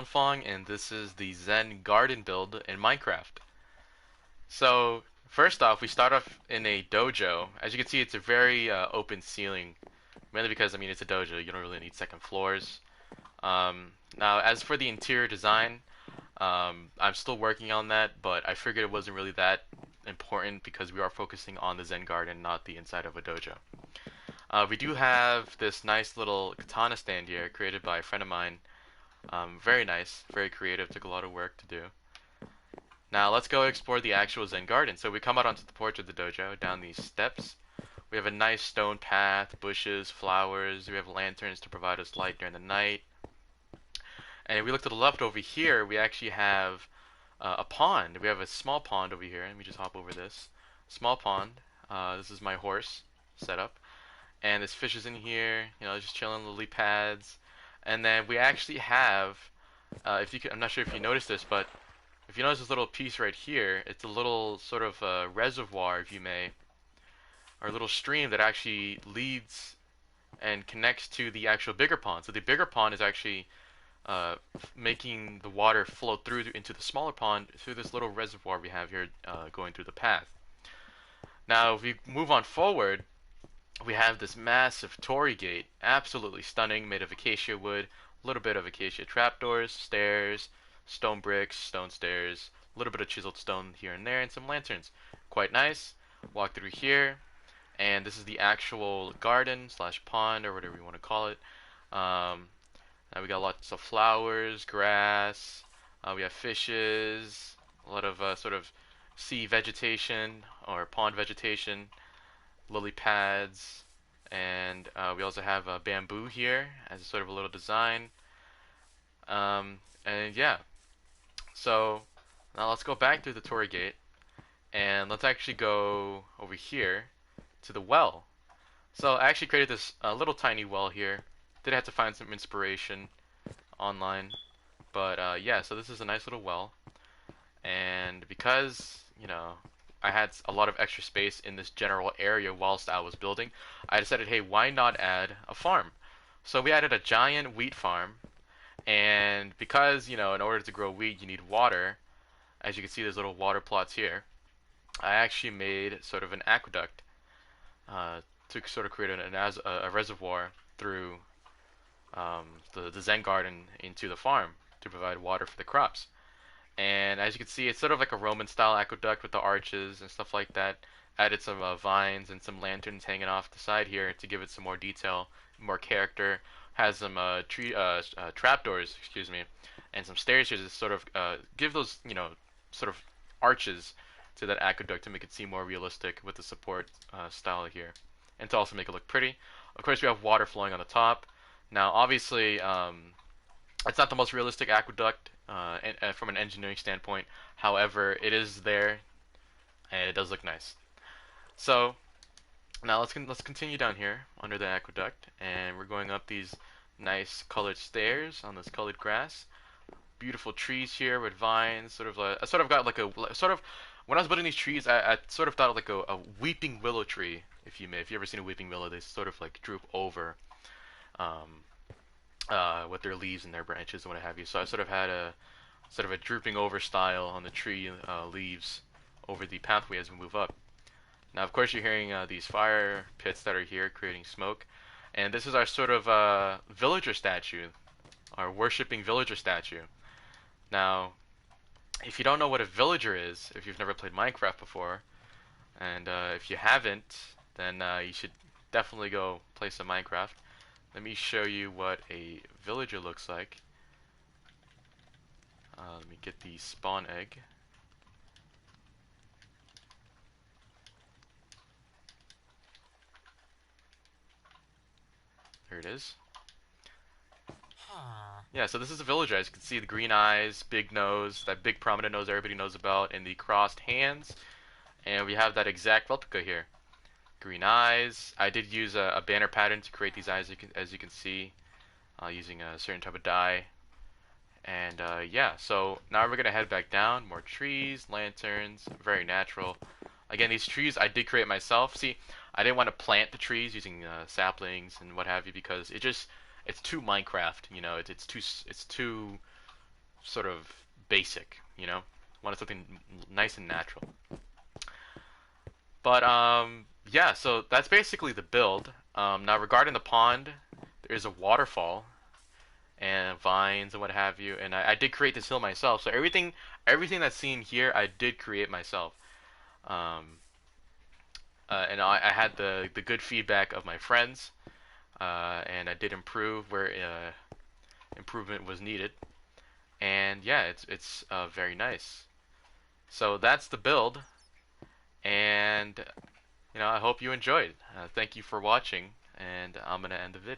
Fong, and this is the Zen garden build in Minecraft. So, first off, we start off in a dojo. As you can see, it's a very open ceiling, mainly because, I mean, it's a dojo. You don't really need second floors. Now, as for the interior design, I'm still working on that, but I figured it wasn't really that important because we are focusing on the Zen garden, not the inside of a dojo. We do have this nice little katana stand here, created by a friend of mine. Very nice, very creative, took a lot of work to do. Now let's go explore the actual Zen garden. So we come out onto the porch of the dojo, down these steps. We have a nice stone path, bushes, flowers. We have lanterns to provide us light during the night. And if we look to the left over here, we actually have a pond. We have a small pond over here. Let me just hop over this. Small pond. This is my horse setup. And there's fishes in here, just chilling lily pads. And then we actually have, if you can, I'm not sure if you noticed this, but if you notice this little piece right here, it's a little sort of reservoir, if you may, or a little stream that actually leads and connects to the actual bigger pond. So the bigger pond is actually making the water flow through into the smaller pond through this little reservoir we have here going through the path. Now, if we move on forward, we have this massive torii gate, absolutely stunning, made of acacia wood, a little bit of acacia trapdoors, stairs, stone bricks, stone stairs, a little bit of chiseled stone here and there, and some lanterns. Quite nice. Walk through here, and this is the actual garden slash pond or whatever you want to call it. Now we got lots of flowers, grass. We have fishes, a lot of sort of sea vegetation or pond vegetation, lily pads, and we also have bamboo here as sort of a little design. And yeah, so now let's go back through the torii gate and let's actually go over here to the well. So I actually created this little tiny well here. Did have to find some inspiration online, but yeah, so this is a nice little well, and because I had a lot of extra space in this general area whilst I was building, I decided, hey, why not add a farm? So we added a giant wheat farm, and because, in order to grow wheat, you need water. As you can see, there's little water plots here. I actually made sort of an aqueduct to sort of create a reservoir through the Zen garden into the farm to provide water for the crops. And as you can see, it's sort of like a Roman style aqueduct with the arches and stuff like that. Added some vines and some lanterns hanging off the side here to give it some more detail, more character. Has some trapdoors, excuse me, and some stairs here to sort of give those, sort of arches to that aqueduct to make it seem more realistic with the support style here, and to also make it look pretty. Of course, we have water flowing on the top. Now, obviously, it's not the most realistic aqueduct from an engineering standpoint. However, it is there, and it does look nice. So now let's continue down here under the aqueduct, and we're going up these nice colored stairs on this colored grass. Beautiful trees here with vines. I sort of got like a sort of when I was building these trees, I sort of thought of like a weeping willow tree, if you may. If you ever seen a weeping willow, they sort of like droop over. Um, with their leaves and their branches and what have you. So I sort of had a sort of a drooping over style on the tree leaves over the pathway as we move up. Now, of course, you're hearing these fire pits that are here creating smoke, and this is our sort of villager statue, our worshipping villager statue. Now, if you don't know what a villager is, if you've never played Minecraft before, and if you haven't, then you should definitely go play some Minecraft. Let me show you what a villager looks like. Let me get the spawn egg. There it is. Yeah, so this is a villager. As you can see, the green eyes, big nose, that big prominent nose everybody knows about, and the crossed hands. And we have that exact replica here. Green eyes. I did use a banner pattern to create these eyes, as you can see, using a certain type of dye. And yeah, so now we're gonna head back down. More trees, lanterns, very natural. Again, these trees I did create myself. See, I didn't want to plant the trees using saplings and what have you because it's too Minecraft. It's too sort of basic, you know. Wanted something nice and natural. But yeah, so that's basically the build. Now regarding the pond, there is a waterfall and vines and what have you, and I did create this hill myself. So everything that's seen here, I did create myself. Um, and I had the good feedback of my friends, and I did improve where improvement was needed. And yeah, it's very nice. So that's the build, and I hope you enjoyed. Thank you for watching, and I'm gonna end the vid.